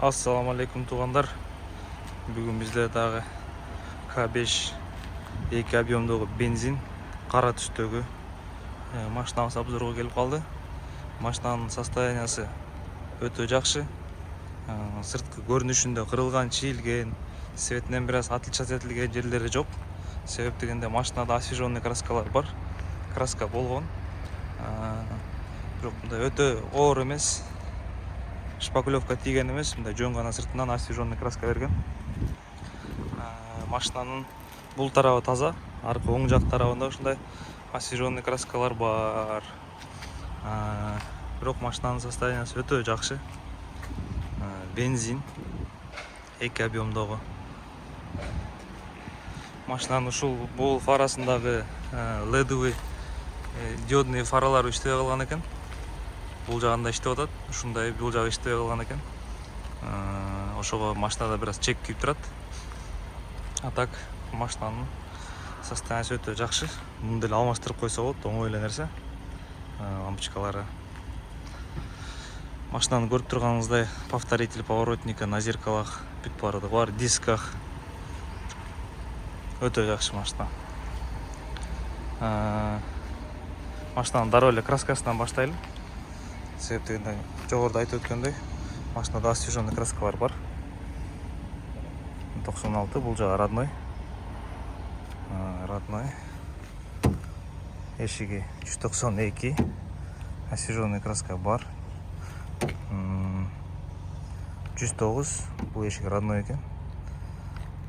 Assalamu alaikum туғандар. Бүгін бізде дағы К5 2 объемдығы бензин қара түстегі машинамыз обзорға келіп қалды. Машинаның состояниясы өте жақсы. Сыртқы көрінішінде қырылған, чиілген, светінен біраз атылшат етілген жерлері жоқ. Себеп дегенде машинада освеженный краскалар бар. Краска болған. Жоқ, өте ауыр емес. Шпаклевка тиген емес, мында жөн ғана сыртынан освеженный краска берген. Машинаның бұл тарабы таза, арқы оң жақ тарабында ушундай освеженный краскалар бар. Бирок машинаның состояниясы өтө жакшы. Бензин 2 объемдогу. Машинаның ушул бул фарасындагы ледовый диодный фаралар иштебей калган экен. Бұл жағында иштеп атат, ушундай бул жагы иштебей калган экен. Ошого машинада бираз чек күйүп турат. А так машинанын состояниясы өтө жакшы. Муну деле алмаштырып койсо болот, оңой эле нерсе. Лампочкалары. Машинаны көрүп турганыңыздай повторитель поворотника на зеркалах, бүт баардыгы бар, дисках. Өтө жакшы машина. Машинанын дароо эле краскасынан баштайлы. Себеп дегенде жогоруда айтып өткөндөй, машинада освеженный краскалар бар. 96, бул жагы родной. Эшиги 192, освеженный краска бар. 109, бул эшиги родной экен.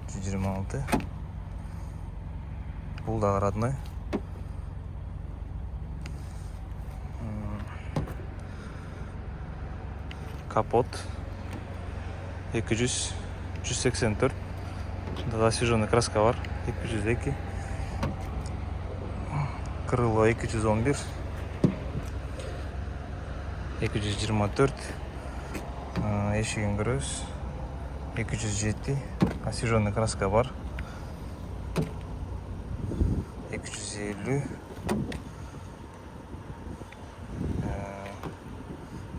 126, бул дагы родной. Капот 200, 184. Мында освеженный краска бар. 202. Крыло 211. 224. Эшигин көрөбүз. 207. Освеженный краска бар. 250.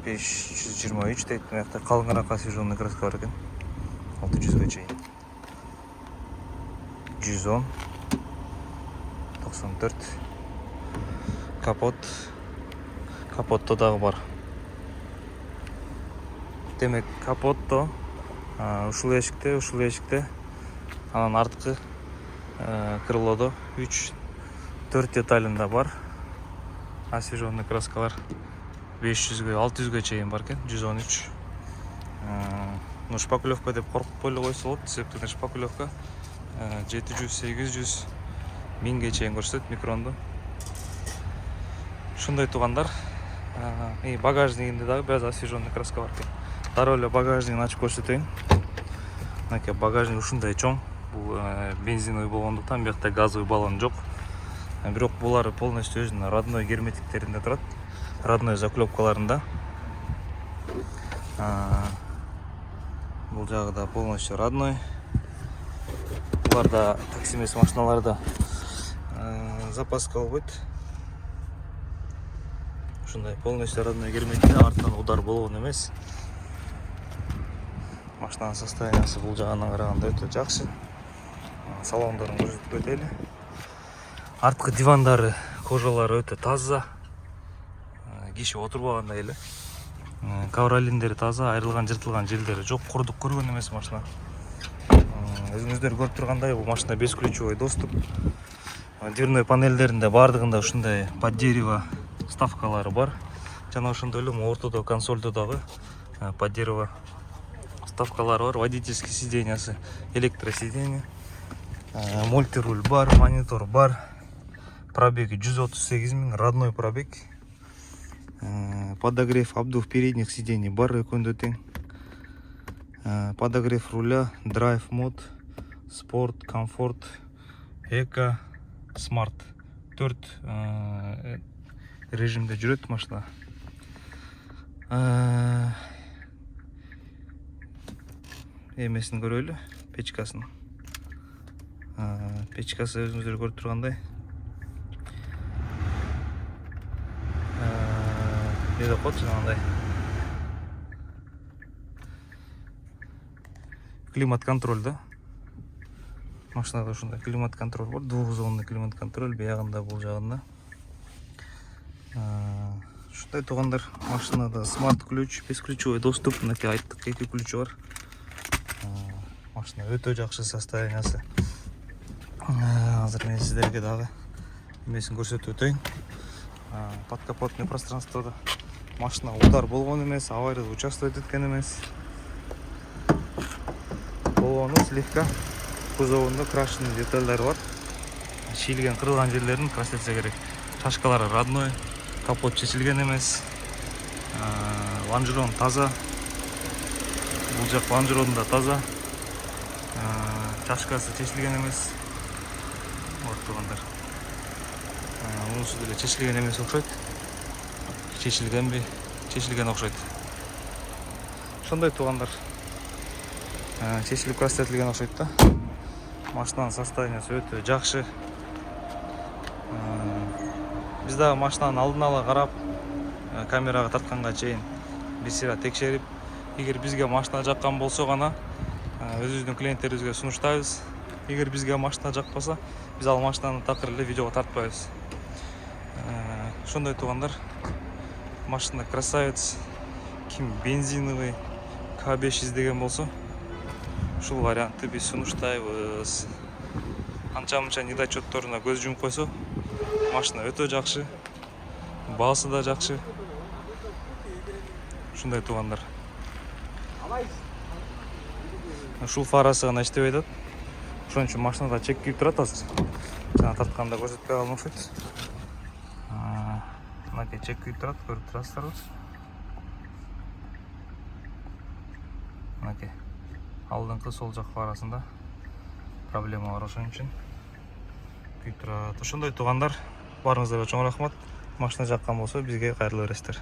523 дейт. Мынакта калыңыраак освеженный краска бар экен. 600га чейин. 110. 94. Капотто дагы бар. Демек, капотто ушул эшикте, анан арткы крылодо 3-4 деталында бар. Освеженный краскалар 500ге, 600ге чейин бар экен, 113. Шпаклевка деп коркуп эле койсо болот. Себептен шпаклевка 700, 800, 1000ге чейин көрсөтөт микронду. Ушундай туугандар. Багажнигинде дагы бир аз освеженный краска бар экен. Дароо эле багажнигин ачып көрсөтөйүн. Мынакей багажник ушундай чоң. Бул бензиновый болгондуктан бuyakта газовый баллон жок. Бирок булар полностью өзүнүн родной герметиктеринде турат. Родной заклепкаларында. Бул жагы да полностью родной. Буларда такси эмес машиналарда запаска болбойт. Ушундай полностью родной герметик, арттан удар болгон эмес. Машинанын состояниясы бул жагынан караганда өтө жакшы. Салондорун көрсөтүп кетели. Арткы дивандары, кожалары өтө таза. Киши отурбагандай эле. Ковролиндери таза, айрылган, жыртылган жерлери жок. Курдук көргөн эмес машина. Өзүңүздөр көрүп тургандай, бул машина бесключевой доступ. Дверной панелдеринде баардыгында ушундай под дерево вставкалары бар. Жана ошондой эле ортодо консолдо дагы под дерево вставкалары бар. Водительский сиденьясы, электросиденье. Мультируль бар, монитор бар. Пробеги 138 000, родной пробег. Подогрев, обдув передних сидений бар экөндө тең. Подогрев руля, драйв мод, спорт, комфорт, эко, смарт. 4 режимде жүрөт машина. Эмесин көрөлү, печкасын. Печкасы өзүңүздөр көрүп тургандай. Неде кот жанагындай. климат контроль да. Машинада ушундай климат контроль бар, двухзонный климат контроль биягында бул жагында. Ушундай туугандар, машинада смарт ключ, бесключевой доступ, мынакей айттык 2 ключу бар. Машина өтө жакшы состояниясы. Азыр мен сиздерге дагы эмесин көрсөтүп өтөйүн. Подкапотный пространствода машина удар болгон эмес, аварияда участвовать эткен эмес. Болгону слегка кузовунда крашеный детальдар бар. Шийлген, кырылган жерлерин краситься керек. Шашкалары родной, капот чечилген эмес. Лонжерон таза. Бул жак лонжерон да таза. Чашкасы чечилген эмес. Вот туугандар. Мунусу деле чечилген эмес окшойт. Чечилгенби? Чечилген окшойт. Ошондой туугандар. Чечилип көрсөтүлгөн окшойт да. Машинанын состояниясы өтө жакшы. Биз дагы машинанын алдын ала карап, камерага тартканга чейин бир сыйра текшерип, эгер бизге машина жаккан болсо гана өзүбүздүн клиенттерибизге сунуштайбыз. Эгер бизге машина жакпаса, биз ал машинаны такыр эле видеого тартпайбыз. Ошондой туугандар, машина красавец. Ким бензиновый К5 издеген болсо, ушул вариантты биз сунуштайбыз. Анча-мынча недочётторуна көз жумуп койсо, машина өтө жакшы, баасы да жакшы. Ушундай туугандар. Ушул фарасы гана иштебей атат. Ошон үчүн машинада чек күйүп турат азыр. Жана тартканда көрсөтпөй калган окшойт. Мынакей чек күйүп турат, көрүп турасыздарбы? Мынакей. Алдыңкы сол жак фарасында проблема бар, ошон үчүн күйүп турат. Ошондой туугандар, баарыңыздарга чоң рахмат. Машина жаккан болсо бизге кайрыла бересиздер.